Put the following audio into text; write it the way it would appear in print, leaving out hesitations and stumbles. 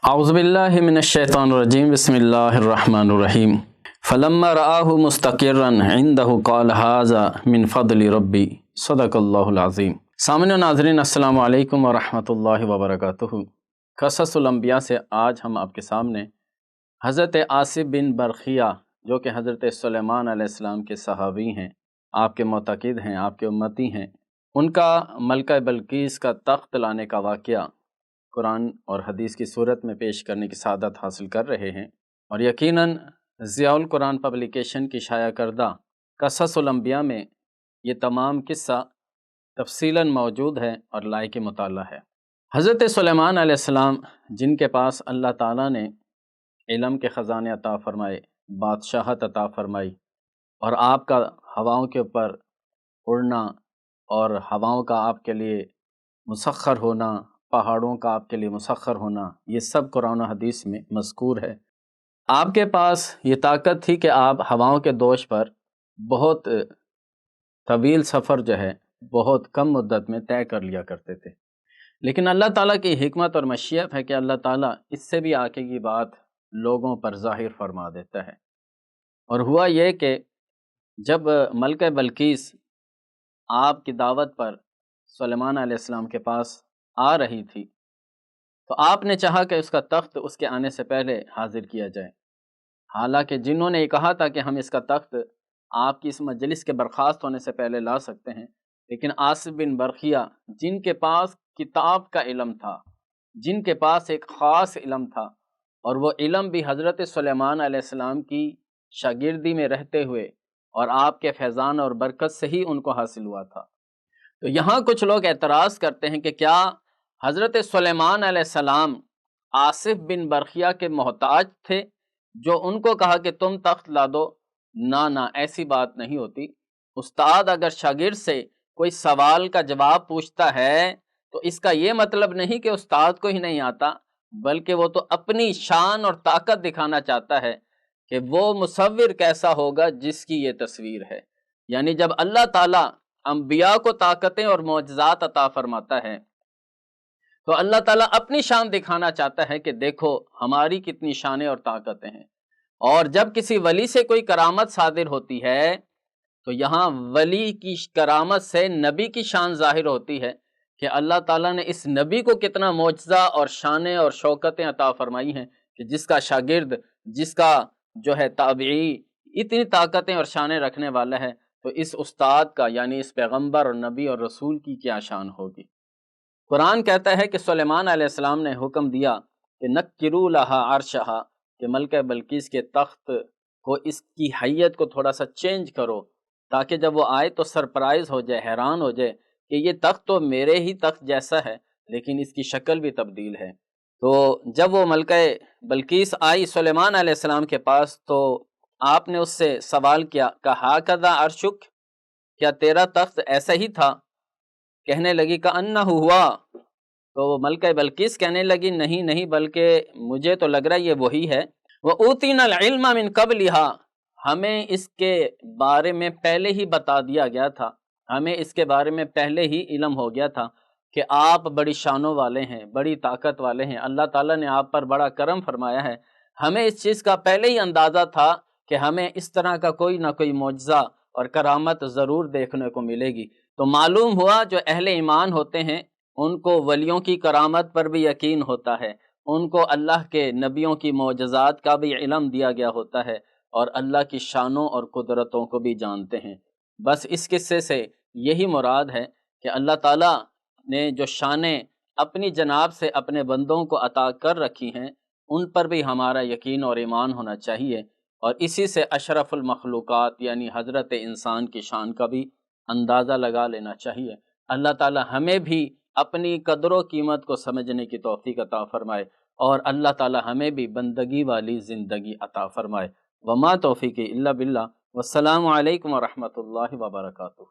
اعوذ باللہ من الشیطان الرجیم بسم اللہ الرحمن الرحیم فلما رآہ مستقرا عنده قال هذا من فضل ربی صدق اللہ العظیم۔ سامعین و ناظرین السلام علیکم ورحمۃ اللہ وبرکاتہ۔ قصص الانبیاء سے آج ہم آپ کے سامنے حضرت آصف بن برخیہ جو کہ حضرت سلیمان علیہ السلام کے صحابی ہیں، آپ کے معتقد ہیں، آپ کے امتی ہیں، ان کا ملکہ بلقیس کا تخت لانے کا واقعہ قرآن اور حدیث کی صورت میں پیش کرنے کی سعادت حاصل کر رہے ہیں، اور یقیناً ضیاء القرآن پبلیکیشن کی شائع کردہ قصص الانبیاء میں یہ تمام قصہ تفصیلاً موجود ہے اور لائق مطالعہ ہے۔ حضرت سلیمان علیہ السلام جن کے پاس اللہ تعالیٰ نے علم کے خزانے عطا فرمائے، بادشاہت عطا فرمائی، اور آپ کا ہواؤں کے اوپر اڑنا اور ہواؤں کا آپ کے لیے مسخر ہونا، پہاڑوں کا آپ کے لیے مسخر ہونا، یہ سب قرآن و حدیث میں مذکور ہے۔ آپ کے پاس یہ طاقت تھی کہ آپ ہواؤں کے دوش پر بہت طویل سفر جو ہے بہت کم مدت میں طے کر لیا کرتے تھے، لیکن اللہ تعالیٰ کی حکمت اور مشیت ہے کہ اللہ تعالیٰ اس سے بھی آگے کی بات لوگوں پر ظاہر فرما دیتا ہے۔ اور ہوا یہ کہ جب ملکہ بلقیس آپ کی دعوت پر سلیمان علیہ السلام کے پاس آ رہی تھی تو آپ نے چاہا کہ اس کا تخت اس کے آنے سے پہلے حاضر کیا جائے، حالانکہ جنہوں نے یہ کہا تھا کہ ہم اس کا تخت آپ کی اس مجلس کے برخاست ہونے سے پہلے لا سکتے ہیں، لیکن آصف بن برخیہ جن کے پاس کتاب کا علم تھا، جن کے پاس ایک خاص علم تھا، اور وہ علم بھی حضرت سلیمان علیہ السلام کی شاگردی میں رہتے ہوئے اور آپ کے فیضان اور برکت سے ہی ان کو حاصل ہوا تھا۔ تو یہاں کچھ لوگ اعتراض کرتے ہیں کہ کیا حضرت سلیمان علیہ السلام آصف بن برخیہ کے محتاج تھے جو ان کو کہا کہ تم تخت لا دو؟ نہ، ایسی بات نہیں ہوتی۔ استاد اگر شاگرد سے کوئی سوال کا جواب پوچھتا ہے تو اس کا یہ مطلب نہیں کہ استاد کو ہی نہیں آتا، بلکہ وہ تو اپنی شان اور طاقت دکھانا چاہتا ہے کہ وہ مصور کیسا ہوگا جس کی یہ تصویر ہے۔ یعنی جب اللہ تعالیٰ انبیاء کو طاقتیں اور معجزات عطا فرماتا ہے تو اللہ تعالیٰ اپنی شان دکھانا چاہتا ہے کہ دیکھو ہماری کتنی شانیں اور طاقتیں ہیں۔ اور جب کسی ولی سے کوئی کرامت صادر ہوتی ہے تو یہاں ولی کی کرامت سے نبی کی شان ظاہر ہوتی ہے کہ اللہ تعالیٰ نے اس نبی کو کتنا معجزہ اور شانیں اور شوکتیں عطا فرمائی ہیں کہ جس کا شاگرد، جس کا جو ہے تابعی اتنی طاقتیں اور شانیں رکھنے والا ہے، تو اس استاد کا یعنی اس پیغمبر اور نبی اور رسول کی کیا شان ہوگی۔ قرآن کہتا ہے کہ سلیمان علیہ السلام نے حکم دیا کہ نکروا لہا عرشہا، کہ ملکہ بلقیس کے تخت کو، اس کی حیت کو تھوڑا سا چینج کرو تاکہ جب وہ آئے تو سرپرائز ہو جائے، حیران ہو جائے کہ یہ تخت تو میرے ہی تخت جیسا ہے لیکن اس کی شکل بھی تبدیل ہے۔ تو جب وہ ملکہ بلقیس آئی سلیمان علیہ السلام کے پاس تو آپ نے اس سے سوال کیا کہ ہاکذا عرشک، کیا تیرا تخت ایسا ہی تھا؟ کہنے لگی کہ انہ ہوا، تو ملکہ بلقیس کہنے لگی نہیں بلکہ مجھے تو لگ رہا یہ وہی ہے۔ وَأُوتِينَا الْعِلْمَ مِنْ قَبْلِهَا، ہمیں اس کے بارے میں پہلے ہی بتا دیا گیا تھا، ہمیں اس کے بارے میں پہلے ہی علم ہو گیا تھا کہ آپ بڑی شانوں والے ہیں، بڑی طاقت والے ہیں، اللہ تعالیٰ نے آپ پر بڑا کرم فرمایا ہے۔ ہمیں اس چیز کا پہلے ہی اندازہ تھا کہ ہمیں اس طرح کا کوئی نہ کوئی معجزہ اور کرامت ضرور دیکھنے کو ملے گی۔ تو معلوم ہوا جو اہل ایمان ہوتے ہیں ان کو ولیوں کی کرامت پر بھی یقین ہوتا ہے، ان کو اللہ کے نبیوں کی معجزات کا بھی علم دیا گیا ہوتا ہے، اور اللہ کی شانوں اور قدرتوں کو بھی جانتے ہیں۔ بس اس قصے سے یہی مراد ہے کہ اللہ تعالیٰ نے جو شانیں اپنی جناب سے اپنے بندوں کو عطا کر رکھی ہیں ان پر بھی ہمارا یقین اور ایمان ہونا چاہیے، اور اسی سے اشرف المخلوقات یعنی حضرت انسان کی شان کا بھی اندازہ لگا لینا چاہیے۔ اللہ تعالیٰ ہمیں بھی اپنی قدر و قیمت کو سمجھنے کی توفیق عطا فرمائے، اور اللہ تعالیٰ ہمیں بھی بندگی والی زندگی عطا فرمائے۔ وما توفیقی الا باللہ، والسلام علیکم ورحمۃ اللہ وبرکاتہ۔